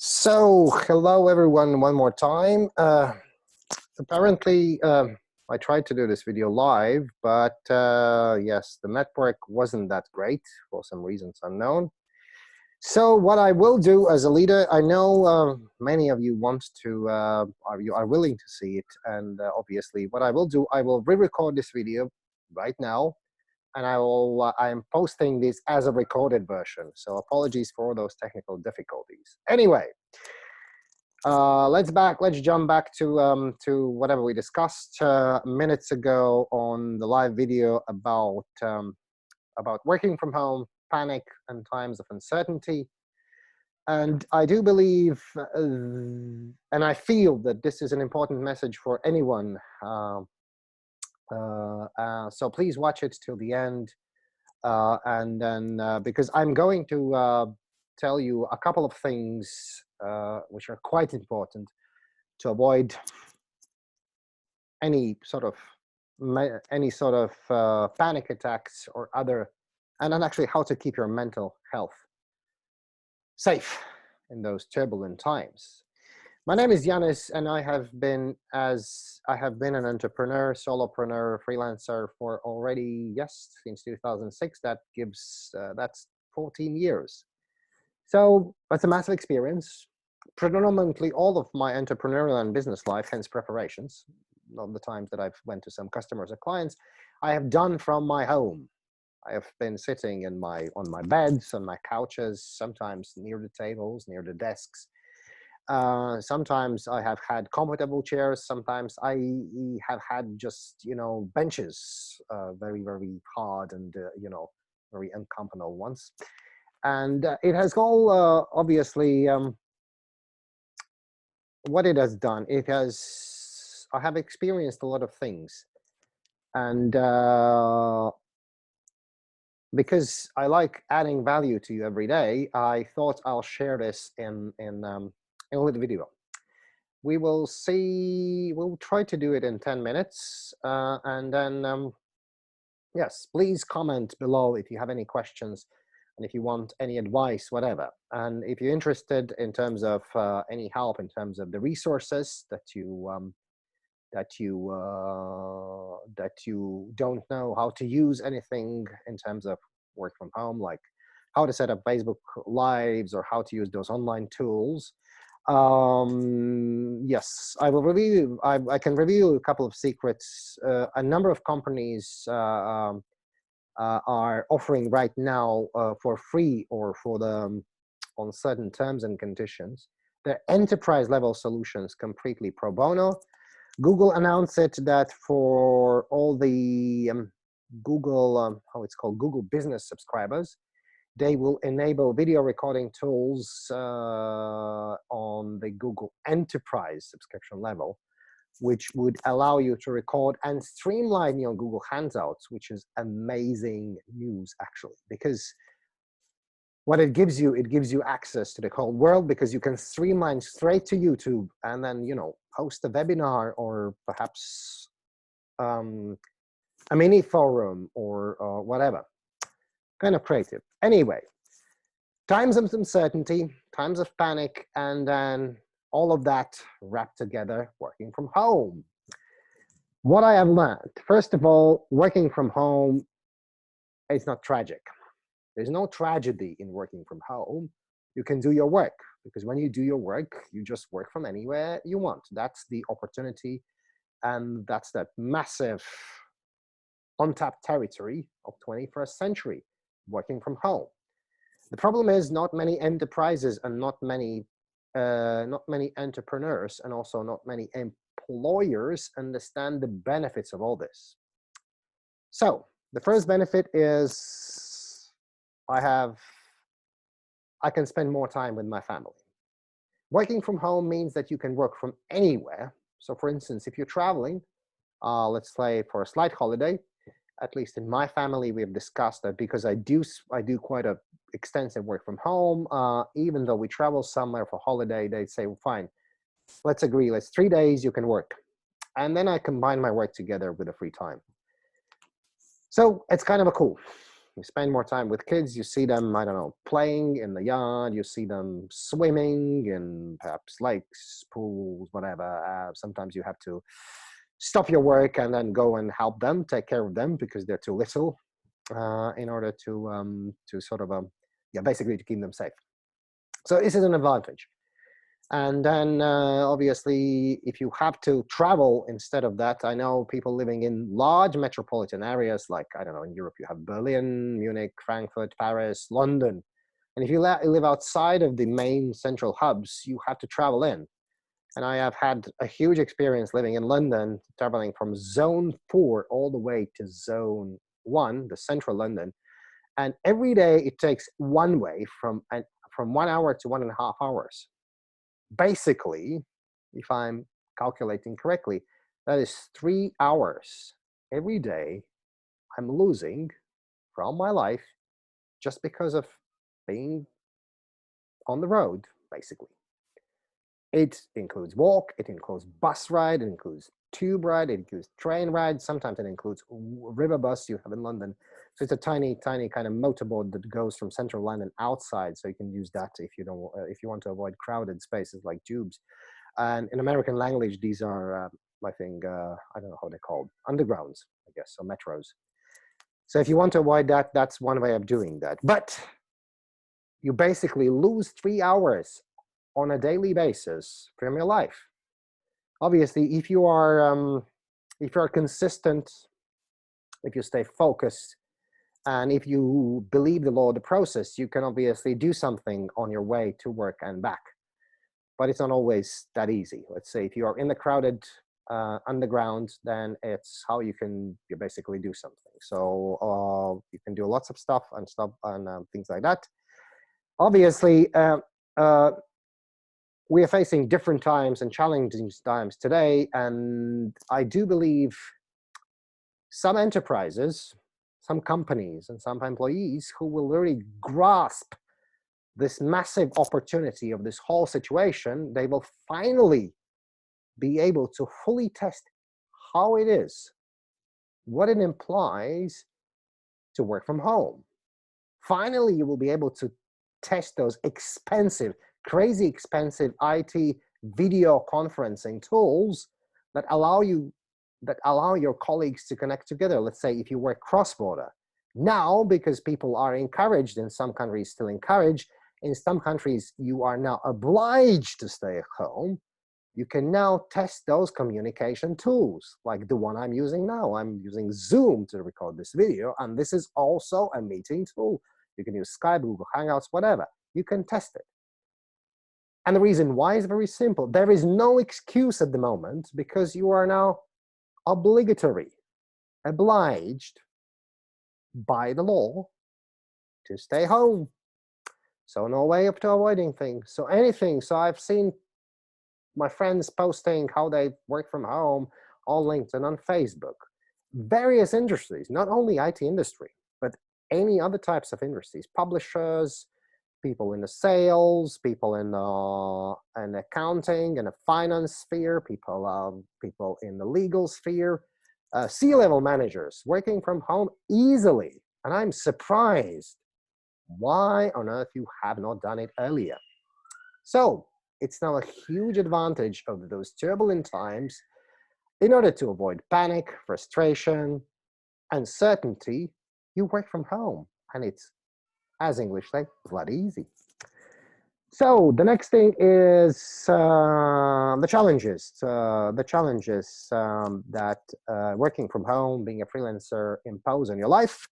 So, hello everyone one more time. Apparently, I tried to do this video live, but yes, the network wasn't that great for some reasons unknown. So what I will do as a leader, I know many of you want to, you are willing to see it, and obviously what I will do, I will re-record this video right now, and I'm posting this as a recorded version. So apologies for those technical difficulties. Anyway. Let's jump back to whatever we discussed minutes ago on the live video about working from home, panic, and times of uncertainty. And I do believe, and I feel that this is an important message for anyone. So please watch it till the end, and then because I'm going to tell you a couple of things which are quite important to avoid any sort of panic attacks or other, and then actually how to keep your mental health safe in those turbulent times. My name is Janis, and I have been an entrepreneur, solopreneur, freelancer for already, yes, since 2006. That's 14 years. So that's a massive experience. Predominantly all of my entrepreneurial and business life, hence preparations, of the times that I've went to some customers or clients, I have done from my home. I have been sitting on my beds, on my couches, sometimes near the tables, near the desks. Sometimes I have had comfortable chairs. Sometimes I have had just, benches, very, very hard and, very uncomfortable ones. And it has all, obviously, what it has done, I have experienced a lot of things. And because I like adding value to you every day, I thought I'll share this in a little video. We'll try to do it in 10 minutes. And then, yes, please comment below if you have any questions and if you want any advice, whatever. And if you're interested in terms of any help in terms of the resources that you don't know how to use anything in terms of work from home, like how to set up Facebook Lives or how to use those online tools. Yes, I will review. I can review a couple of secrets. A number of companies are offering right now for free or on certain terms and conditions. They're enterprise level solutions, completely pro bono. Google announced it that for all the Google, Google Business subscribers, they will enable video recording tools on the Google Enterprise subscription level, which would allow you to record and streamline your Google Hangouts, which is amazing news, actually, because what it gives you access to the whole world, because you can streamline straight to YouTube and then, host a webinar or perhaps a mini forum or whatever. Kind of creative. Anyway, times of uncertainty, times of panic, and then all of that wrapped together, working from home. What I have learned, first of all, working from home is not tragic. There's no tragedy in working from home. You can do your work, because when you do your work, you just work from anywhere you want. That's the opportunity, and that's that massive untapped territory of 21st century, working from home. The problem is not many enterprises and not many entrepreneurs and also not many employers understand the benefits of all this. So the first benefit is I can spend more time with my family. Working from home means that you can work from anywhere. So for instance, if you're traveling, let's say for a slight holiday, at least in my family, we've discussed that because I do quite a extensive work from home. Even though we travel somewhere for holiday, they'd say, well, fine, let's agree, let's 3 days you can work. And then I combine my work together with a free time. So it's kind of a cool. You spend more time with kids. You see them, I don't know, playing in the yard. You see them swimming in perhaps lakes, pools, whatever. Sometimes you have to stop your work and then go and help them, take care of them because they're too little, in order to sort of yeah, basically to keep them safe. So this is an advantage. And then obviously, if you have to travel instead of that, I know people living in large metropolitan areas, like, I don't know, in Europe, you have Berlin, Munich, Frankfurt, Paris, London. And if you live outside of the main central hubs, you have to travel in. And I have had a huge experience living in London, traveling from zone 4 all the way to zone 1, the central London. And every day it takes one way from 1 hour to 1.5 hours. Basically, if I'm calculating correctly, that is 3 hours every day I'm losing from my life just because of being on the road, basically. It includes walk, it includes bus ride, it includes tube ride, it includes train ride, sometimes it includes river bus you have in London. So it's a tiny, tiny kind of motorboat that goes from central London outside. So you can use that if you don't, if you want to avoid crowded spaces like tubes. And in American language, these are, I think, I don't know how they're called, undergrounds, I guess, so metros. So if you want to avoid that, that's one way of doing that. But you basically lose 3 hours on a daily basis from your life. Obviously, if you are consistent, if you stay focused, and if you believe the law of the process, you can obviously do something on your way to work and back. But it's not always that easy. Let's say if you are in the crowded underground, then it's how you basically do something. So you can do lots of stuff and things like that. Obviously, we are facing different times and challenging times today, and I do believe some enterprises, some companies, and some employees who will really grasp this massive opportunity of this whole situation, they will finally be able to fully test how it is, what it implies to work from home. Finally, you will be able to test those expensive, crazy expensive IT video conferencing tools that allow your colleagues to connect together. Let's say if you work cross-border. Now, because people are encouraged, in some countries still encouraged, in some countries you are now obliged to stay at home, you can now test those communication tools, like the one I'm using now. I'm using Zoom to record this video, and this is also a meeting tool. You can use Skype, Google Hangouts, whatever. You can test it. And the reason why is very simple. There is no excuse at the moment because you are now obliged by the law to stay home. So no way up to avoiding things. So anything. So I've seen my friends posting how they work from home on LinkedIn, on Facebook. Various industries, not only IT industry, but any other types of industries, publishers, people in the sales, people in accounting and the finance sphere, people in the legal sphere, C-level managers working from home easily. And I'm surprised why on earth you have not done it earlier. So it's now a huge advantage of those turbulent times in order to avoid panic, frustration, uncertainty. You work from home, and it's, as English say, bloody easy. So the next thing is the challenges. That working from home, being a freelancer, impose on your life.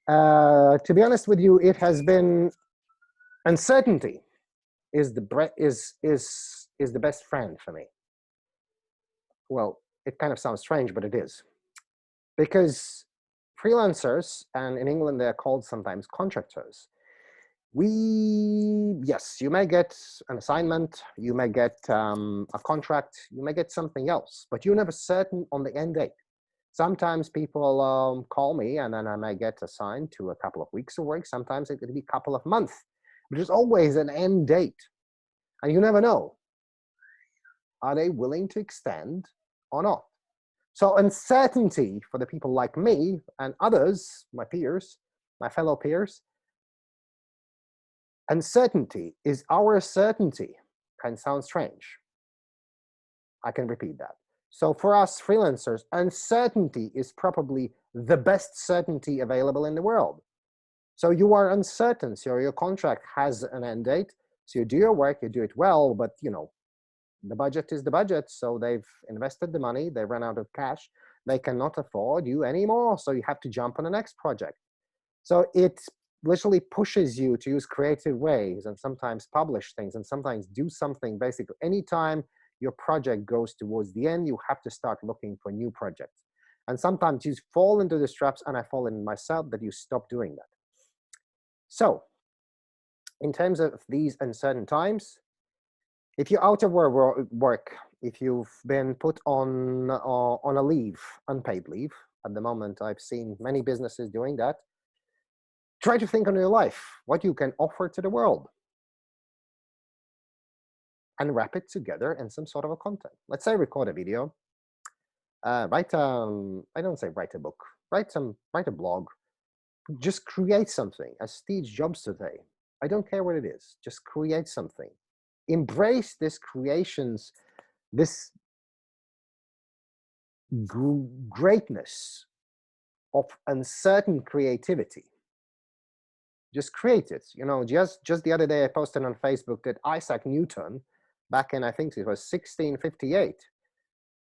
To be honest with you, it has been uncertainty is the best friend for me. Well, it kind of sounds strange, but it is, because freelancers, and in England they're called sometimes contractors. Yes, you may get an assignment, you may get a contract, you may get something else, but you're never certain on the end date. Sometimes people call me and then I may get assigned to a couple of weeks of work. Sometimes it could be a couple of months, but there's always an end date. And you never know, are they willing to extend or not? So uncertainty for the people like me and others, my peers, my fellow peers, uncertainty is our certainty. Can sound strange. I can repeat that. So for us freelancers, uncertainty is probably the best certainty available in the world. So you are uncertain, so your contract has an end date, so you do your work, you do it well, but the budget is the budget, so they've invested the money, they ran out of cash, they cannot afford you anymore, so you have to jump on the next project. So it literally pushes you to use creative ways and sometimes publish things and sometimes do something. Basically, anytime your project goes towards the end, you have to start looking for new projects. And sometimes you fall into these traps, and I fall in myself, that you stop doing that. So in terms of these uncertain times, if you're out of work, if you've been put on a leave, unpaid leave, at the moment I've seen many businesses doing that, try to think on your life, what you can offer to the world, and wrap it together in some sort of a content. Let's say record a video, write, I don't say write a book, write a blog, just create something, as Steve Jobs would say. I don't care what it is, just create something. Embrace this creations, this greatness of uncertain creativity. Just create it. Just the other day I posted on Facebook that Isaac Newton, back in, I think it was 1658,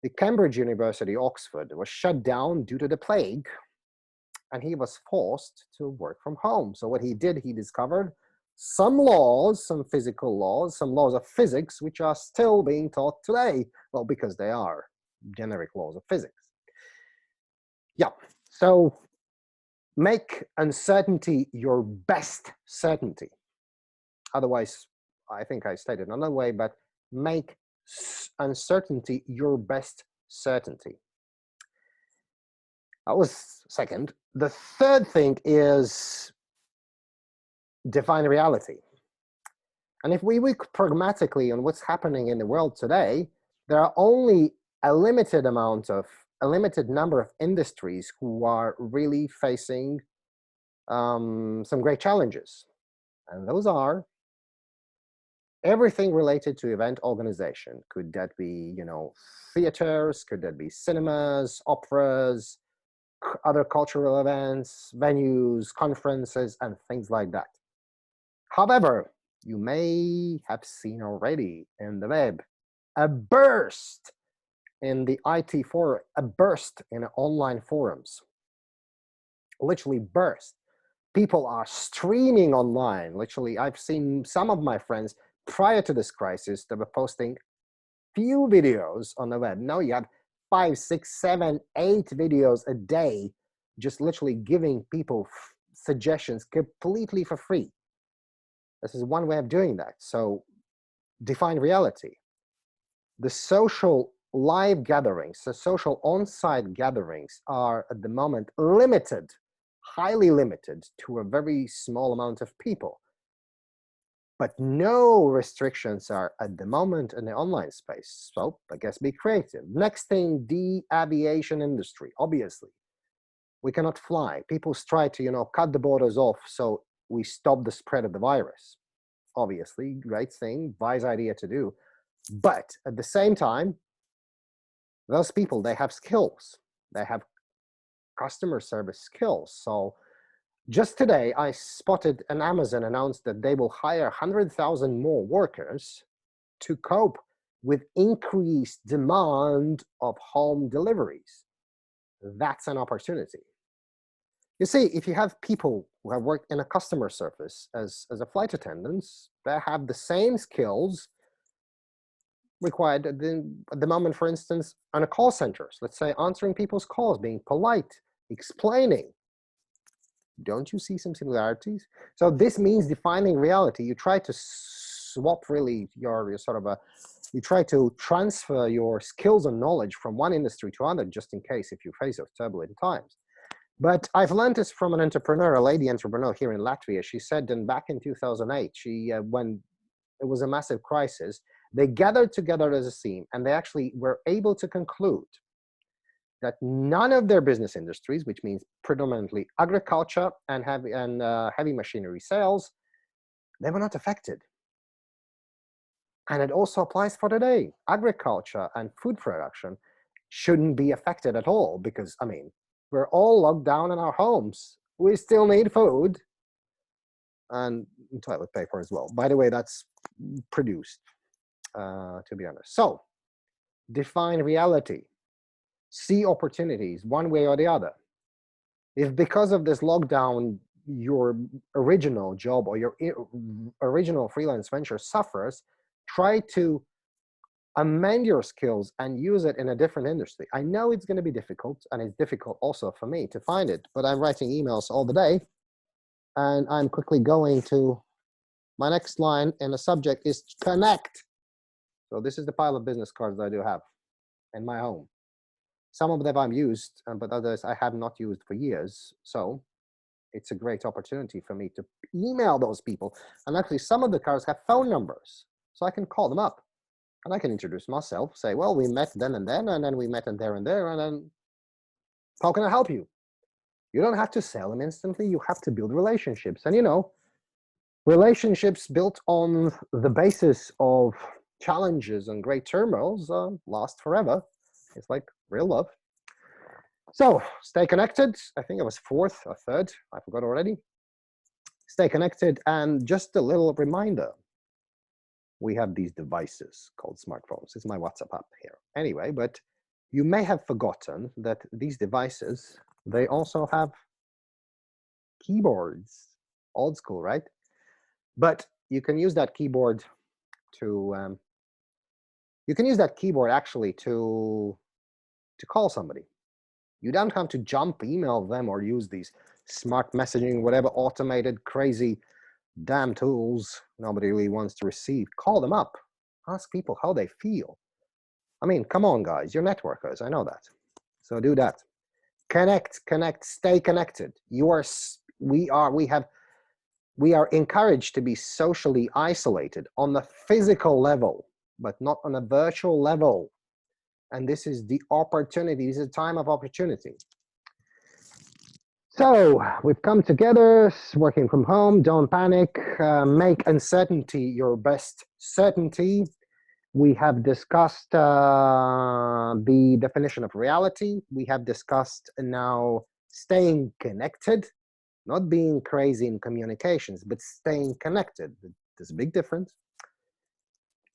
the Cambridge University, Oxford, was shut down due to the plague, and he was forced to work from home. So what he did, he discovered some laws, some physical laws, some laws of physics, which are still being taught today. Well, because they are generic laws of physics. Yeah, so make uncertainty your best certainty. Otherwise, I think I stated another way, but make uncertainty your best certainty. That was second. The third thing is define reality. And if we look pragmatically on what's happening in the world today, there are only a limited number of industries who are really facing some great challenges. And those are everything related to event organization. Could that be, theaters? Could that be cinemas, operas, other cultural events, venues, conferences, and things like that? However, you may have seen already in the web a burst in the IT forum, a burst in online forums. Literally burst. People are streaming online. Literally, I've seen some of my friends prior to this crisis that were posting few videos on the web. Now you have 5, 6, 7, 8 videos a day, just literally giving people suggestions completely for free. This is one way of doing that. So define reality. The social live gatherings, the social on-site gatherings are at the moment limited, highly limited to a very small amount of people. But no restrictions are at the moment in the online space. So I guess be creative. Next thing, the aviation industry, obviously. We cannot fly. People try to, cut the borders off so we stop the spread of the virus. Obviously, great thing, wise idea to do. But at the same time, those people, they have skills. They have customer service skills. So just today, I spotted an Amazon announced that they will hire 100,000 more workers to cope with increased demand of home deliveries. That's an opportunity. You see, if you have people who have worked in a customer service as a flight attendants, they have the same skills required at the moment, for instance, on a call centers. Let's say answering people's calls, being polite, explaining. Don't you see some similarities? So this means defining reality. You try to swap really your sort of you try to transfer your skills and knowledge from one industry to another, just in case if you face those turbulent times. But I've learned this from an entrepreneur, a lady entrepreneur here in Latvia. She said that back in 2008, when it was a massive crisis, they gathered together as a team and they actually were able to conclude that none of their business industries, which means predominantly agriculture and heavy machinery sales, they were not affected. And it also applies for today. Agriculture and food production shouldn't be affected at all because, I mean, we're all locked down in our homes. We still need food and toilet paper as well. By the way, that's produced, to be honest. So, define reality. See opportunities one way or the other. If because of this lockdown, your original job or your original freelance venture suffers, try to amend your skills and use it in a different industry. I know it's going to be difficult, and it's difficult also for me to find it, but I'm writing emails all the day, and I'm quickly going to my next line, and the subject is connect. So this is the pile of business cards that I do have in my home. Some of them I've used, but others I have not used for years. So it's a great opportunity for me to email those people. And actually, some of the cards have phone numbers, so I can call them up and I can introduce myself, say, well, we met then, and then we met and there, and then how can I help you? You don't have to sell them instantly. You have to build relationships. And, you know, relationships built on the basis of challenges and great turmoils last forever. It's like real love. So stay connected. I think it was fourth or third. I forgot already. Stay connected. And just a little reminder, we have these devices called smartphones. It's my WhatsApp app here. Anyway, but you may have forgotten that these devices, they also have keyboards. Old school, right? But you can use that keyboard to, actually to call somebody. You don't have to jump email them or use these smart messaging, whatever automated crazy damn tools nobody really wants to receive. Call them up. Ask people how they feel. I mean, come on, guys. You're networkers. I know that. So do that. Connect, stay connected. We are encouraged to be socially isolated on the physical level, but not on a virtual level. And this is the opportunity. This is a time of opportunity. So we've come together, working from home. Don't panic. Make uncertainty your best certainty. We have discussed the definition of reality. We have discussed now staying connected, not being crazy in communications, but staying connected. There's a big difference.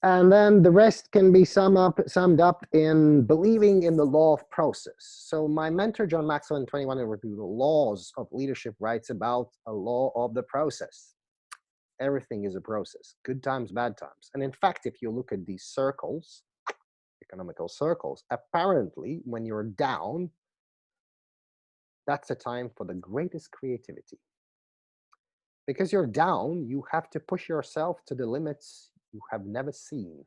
And then the rest can be summed up in believing in the law of process. So my mentor, John Maxwell, in 21 Review, the Laws of Leadership, writes about a law of the process. Everything is a process, good times, bad times. And in fact, if you look at these circles, economical circles, apparently when you're down, that's a time for the greatest creativity. Because you're down, you have to push yourself to the limits you have never seen.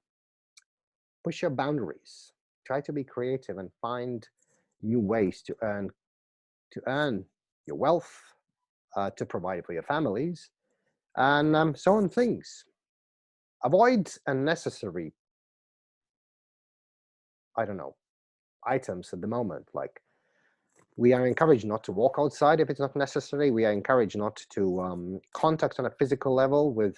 Push your boundaries. Try to be creative and find new ways to earn your wealth, to provide for your families, and so on things. Avoid unnecessary, items at the moment. Like, we are encouraged not to walk outside if it's not necessary. We are encouraged not to contact on a physical level with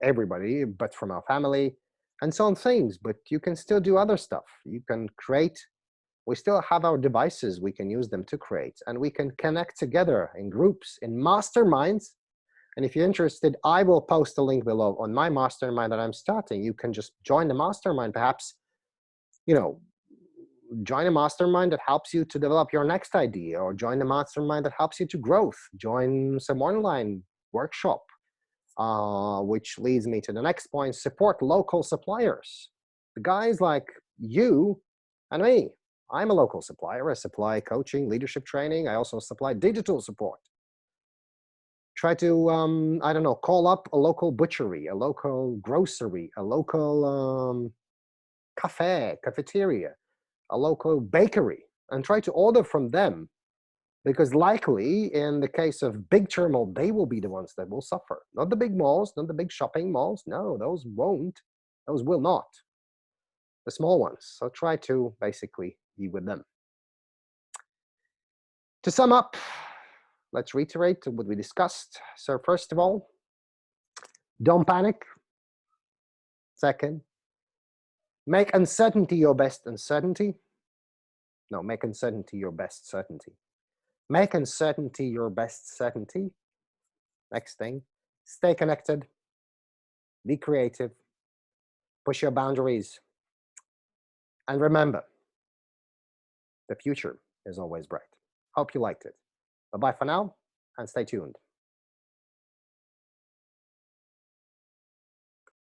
everybody, but from our family, and so on things. But you can still do other stuff. You can create. We still have our devices. We can use them to create, and we can connect together in groups, in masterminds. And if you're interested, I will post a link below on my mastermind that I'm starting. You can just join the mastermind, perhaps, join a mastermind that helps you to develop your next idea, or join the mastermind that helps you to growth. Join some online workshop, which leads me to the next point: support local suppliers. The guys like you and me. I'm a local supplier. I supply coaching, leadership training. I also supply digital support. Try to, call up a local butchery, a local grocery, a local cafeteria, a local bakery, and try to order from them, because likely in the case of big turmoil, they will be the ones that will suffer. Not the big malls, not the big shopping malls. No, those won't. Those will not. The small ones. So try to basically be with them. To sum up, let's reiterate what we discussed. So first of all, don't panic. Second, make uncertainty your best uncertainty. No, make uncertainty your best certainty. Make uncertainty your best certainty. Next thing, stay connected, be creative, push your boundaries, and remember, the future is always bright. Hope you liked it. Bye-bye for now, and stay tuned.